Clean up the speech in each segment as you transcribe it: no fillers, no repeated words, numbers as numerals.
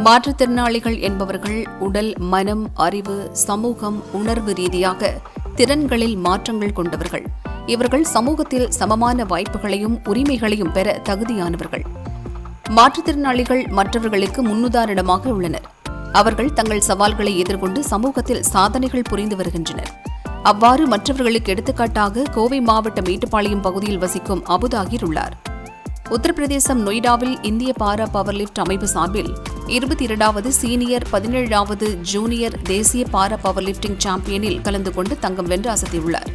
மாற்றுத்திறனாளிகள் என்பவர்கள் உடல், மனம், அறிவு, சமூகம், உணர்வு ரீதியாக திறன்களில் மாற்றங்கள் கொண்டவர்கள். இவர்கள் சமூகத்தில் சமமான வாய்ப்புகளையும் உரிமைகளையும் பெற தகுதியானவர்கள். மாற்றுத்திறனாளிகள் மற்றவர்களுக்கு முன்னுதாரணமாக உள்ளனர். அவர்கள் தங்கள் சவால்களை எதிர்கொண்டு சமூகத்தில் சாதனைகள் புரிந்து வருகின்றனர். அவ்வாறு மற்றவர்களுக்கு எடுத்துக்காட்டாக கோவை மாவட்ட மேட்டுப்பாளையம் பகுதியில் வசிக்கும் அபுதாகிர் உள்ளார். உத்தரப்பிரதேசம் நொய்டாவில் இந்திய பாரா பவர் லிப்ட் அமைப்பு சார்பில் 22வது சீனியர் 17வது ஜூனியர் தேசிய பாரா பவர் லிப்டிங் சாம்பியனில் கலந்து கொண்டு தங்கம் வென்று அசத்தியுள்ளார்.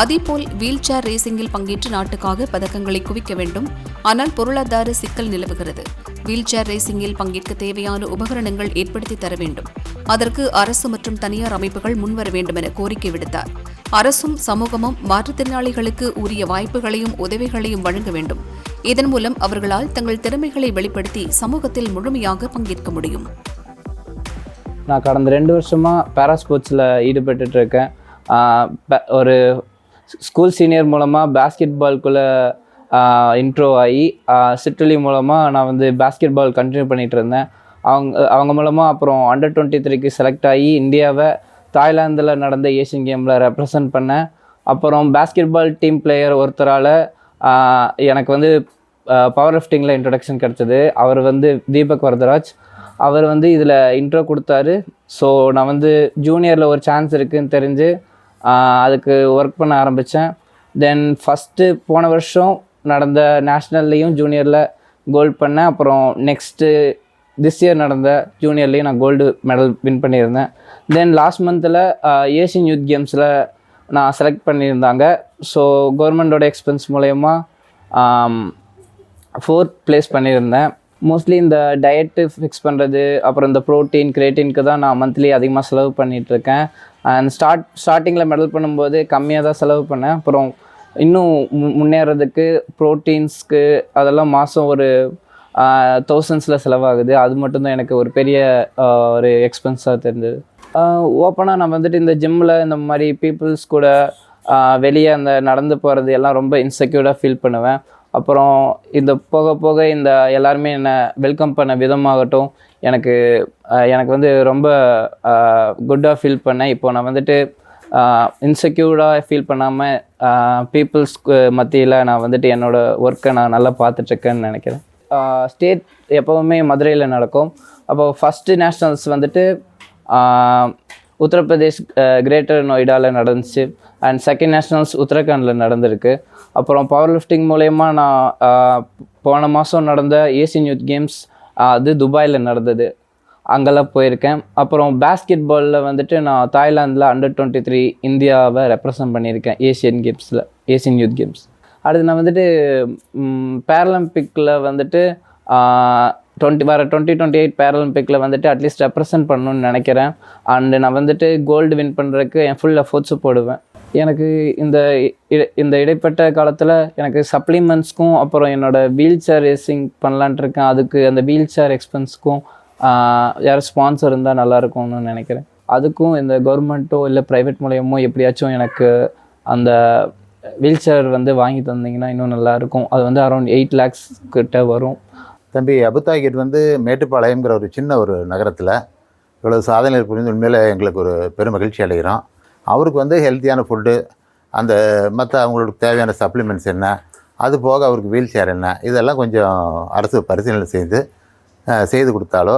அதேபோல் வீல் சேர் ரேசிங்கில் பங்கேற்று நாட்டுக்காக பதக்கங்களை குவிக்க வேண்டும். ஆனால் பொருளாதார சிக்கல் நிலவுகிறது. வீல் சேர் ரேசிங்கில் பங்கேற்க தேவையான உபகரணங்கள் ஏற்படுத்தி தர வேண்டும். அதற்கு அரசு மற்றும் தனியார் அமைப்புகள் முன்வர வேண்டும் என கோரிக்கை விடுத்தார். அரசும் சமூகமும் மாற்றுத்திறனாளிகளுக்கு உரிய வாய்ப்புகளையும் உதவிகளையும் வழங்க வேண்டும். இதன் மூலம் அவர்களால் தங்கள் திறமைகளை வெளிப்படுத்தி சமூகத்தில் முழுமையாக பங்கேற்க முடியும். நான் கடந்த 2 வருஷமாக பேரா ஸ்போர்ட்ஸில் ஈடுபட்டு இருக்கேன். ஒரு ஸ்கூல் சீனியர் மூலமாக பேஸ்கெட் பால்குள்ளே இன்ட்ரோ ஆகி சிற்றலி மூலமாக நான் பேஸ்கெட் பால் கண்டினியூ பண்ணிகிட்டு இருந்தேன். அவங்க மூலமாக அப்புறம் Under 23க்கு செலக்ட் ஆகி இந்தியாவை தாய்லாந்தில் நடந்த ஏஷியன் கேமில் ரெப்ரசன்ட் பண்ணேன். அப்புறம் பேஸ்கெட் பால் டீம் பிளேயர் ஒருத்தரால் எனக்கு பவர் லிஃப்டிங்கில் இன்ட்ரொடக்ஷன் கிடச்சிது. அவர் தீபக் வரதராஜ். அவர் இதில் இன்ட்ரோ கொடுத்தாரு. ஸோ நான் ஜூனியரில் ஒரு சான்ஸ் இருக்குதுன்னு தெரிஞ்சு அதுக்கு ஒர்க் பண்ண ஆரம்பித்தேன். தென் ஃபஸ்ட்டு போன வருஷம் நடந்த நேஷ்னல்லையும் ஜூனியரில் கோல்டு பண்ணேன். அப்புறம் நெக்ஸ்ட்டு திஸ் இயர் நடந்த ஜூனியர்லேயும் நான் கோல்டு மெடல் வின் பண்ணியிருந்தேன். தென் லாஸ்ட் மந்தில் ஏஷியன் யூத் கேம்ஸில் நான் செலக்ட் பண்ணியிருந்தாங்க. ஸோ கவர்மெண்டோட எக்ஸ்பென்ஸ் மூலயமா 4th பிளேஸ் பண்ணியிருந்தேன். மோஸ்ட்லி இந்த டயட்டு ஃபிக்ஸ் பண்ணுறது, அப்புறம் இந்த ப்ரோட்டீன் கிரேட்டினுக்கு தான் நான் மந்த்லி அதிகமாக செலவு பண்ணிகிட்ருக்கேன். அண்ட் ஸ்டார்டிங்கில் மெடல் பண்ணும்போது கம்மியாக தான் செலவு பண்ணேன். அப்புறம் இன்னும் முன்னேறதுக்கு ப்ரோட்டீன்ஸ்க்கு அதெல்லாம் மாதம் ஒரு தௌசண்ட்ஸில் செலவாகுது. அது மட்டும்தான் எனக்கு ஒரு பெரிய ஒரு எக்ஸ்பென்ஸாக தெரிஞ்சது. ஓப்பனாக நான் இந்த ஜிம்மில் இந்த மாதிரி பீப்புள்ஸ் கூட வெளியே அந்த நடந்து போகிறது எல்லாம் ரொம்ப இன்செக்யூர்டாக ஃபீல் பண்ணுவேன். அப்புறம் இந்த போக போக இந்த எல்லாருமே என்னை வெல்கம் பண்ண விதமாகட்டும் எனக்கு ரொம்ப குட்டாக ஃபீல் பண்ணேன். இப்போ நான் இன்செக்யூர்டாக ஃபீல் பண்ணாமல் பீப்புள்ஸ்க்கு மத்தியில் நான் என்னோடய ஒர்க்கை நான் நல்லா பார்த்துட்ருக்கேன்னு நினைக்கிறேன். ஸ்டேட் எப்போவுமே மதுரையில் நடக்கும். அப்போது ஃபஸ்ட்டு நேஷ்னல்ஸ் உத்தரப்பிரதேஷ் கிரேட்டர் நொய்டாவில் நடந்துச்சு. அண்ட் செகண்ட் நேஷ்னல்ஸ் உத்தரகாண்டில் நடந்திருக்கு. அப்புறம் பவர் லிஃப்டிங் மூலயமா நான் போன மாதம் நடந்த ஏசியன் யூத் கேம்ஸ் அது துபாயில் நடந்தது, அங்கெல்லாம் போயிருக்கேன். அப்புறம் பேஸ்கெட் பாலில் நான் தாய்லாந்தில் Under 23 இந்தியாவை ரெப்ரசன்ட் பண்ணியிருக்கேன் ஏசியன் யூத் கேம்ஸ். அடுத்து நான் பேரலிம்பிக்கில் வர 2028 பேரலிம்பிக்கில் அட்லீஸ்ட் ரெப்ரசன்ட் பண்ணணும்னு நினைக்கிறேன். அண்டு நான் கோல்டு வின் பண்ணுறதுக்கு என் ஃபுல் எஃபோர்ட்ஸும் போடுவேன். எனக்கு இந்த இடைப்பட்ட காலத்தில் எனக்கு சப்ளிமெண்ட்ஸ்க்கும் அப்புறம் என்னோடய வீல் சேர் ரேசிங் பண்ணலான்ட்டு இருக்கேன். அதுக்கு அந்த வீல் சேர் எக்ஸ்பென்ஸ்க்கும் யாரும் ஸ்பான்சர் இருந்தால் நல்லாயிருக்கும்னு நினைக்கிறேன். அதுக்கும் இந்த கவர்மெண்ட்டோ இல்லை ப்ரைவேட் மூலியமோ எப்படியாச்சும் எனக்கு அந்த வீல் சேர் வாங்கி தந்தீங்கன்னா இன்னும் நல்லாயிருக்கும். அது அரௌண்ட் 8 lakhs கிட்ட வரும். தம்பி அபுதாகிர் மேட்டுப்பாளையங்கிற ஒரு சின்ன ஒரு நகரத்தில் இவ்வளோ சாதனை புரிந்து உண்மையில் எங்களுக்கு ஒரு பெரும் மகிழ்ச்சி அடைகிறோம். அவருக்கு ஹெல்த்தியான ஃபுட்டு, அந்த மற்ற அவங்களுக்கு தேவையான சப்ளிமெண்ட்ஸ் என்ன, அது போக அவருக்கு வீல் சேர் என்ன, இதெல்லாம் கொஞ்சம் அரசு பரிசீலனை செய்து கொடுத்தாலோ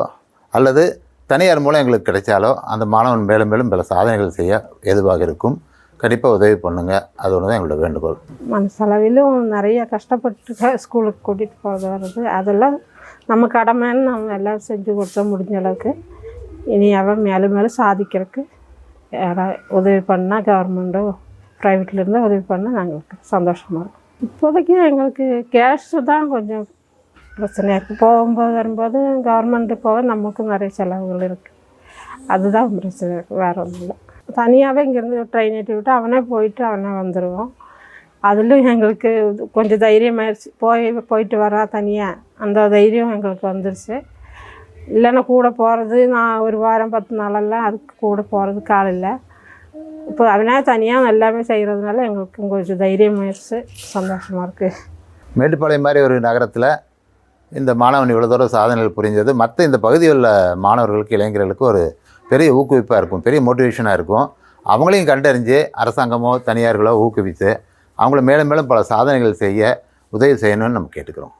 அல்லது தனியார் மூலம் எங்களுக்கு கிடைச்சாலோ அந்த மாணவன் மேலும் மேலும் பல சாதனைகள் செய்ய எதுவாக இருக்கும். கண்டிப்பாக உதவி பண்ணுங்க. அது ஒன்று தான் எங்களோட வேண்டுகோள். மனசளவிலும் நிறைய கஷ்டப்பட்டு ஸ்கூலுக்கு கூட்டிகிட்டு போகிறது வருது. அதெல்லாம் நம்ம கடமைன்னு நம்ம எல்லாம் செஞ்சு கொடுத்தா முடிஞ்ச அளவுக்கு. இனி அவன் மேலும் மேலும் சாதிக்கிறதுக்கு யாராவது உதவி பண்ணால் கவர்மெண்ட்டோ ப்ரைவேட்லேருந்தோ உதவி பண்ணால் நாங்களுக்கு சந்தோஷமாக இருக்கும். இப்போதைக்கு எங்களுக்கு கேஷு தான் கொஞ்சம் பிரச்சனையாக இருக்குது. போகும்போது வரும்போது கவர்மெண்ட்டு போக நமக்கும் நிறைய செலவுகள் இருக்குது. அதுதான் பிரச்சனை இருக்குது, வேறு ஒன்றும் இல்லை. தனியாகவே இங்கேருந்து ட்ரெயின் ஏற்றி விட்டு அவனே போயிட்டு அவனே வந்துடுவோம். அதிலும் எங்களுக்கு கொஞ்சம் தைரியமாகிடுச்சு. போயிட்டு வரா தனியாக, அந்த தைரியம் எங்களுக்கு வந்துடுச்சு. இல்லைன்னா கூட போகிறது நான் ஒரு வாரம் 10 நாளெல்லாம் அதுக்கு கூட போகிறது காலையில். இப்போ அவனே தனியாக எல்லாமே செய்கிறதுனால எங்களுக்கு கொஞ்சம் தைரியமாகிடுச்சு, சந்தோஷமாக இருக்குது. மேட்டுப்பாளையம் மாதிரி ஒரு நகரத்தில் இந்த மாணவன் இவ்வளோ தூரம் சாதனைகள் புரிஞ்சது மற்ற இந்த பகுதியில் உள்ள மாணவர்களுக்கு இளைஞர்களுக்கு ஒரு பெரிய ஊக்குவிப்பாக இருக்கும், பெரிய மோட்டிவேஷனாக இருக்கும். அவங்களையும் கண்டறிஞ்சு அரசாங்கமோ தனியார்களோ ஊக்குவித்து அவங்கள மேலும் மேலும் பல சாதனைகள் செய்ய உதவி செய்யணும்னு நம்ம கேட்டுக்கிறோம்.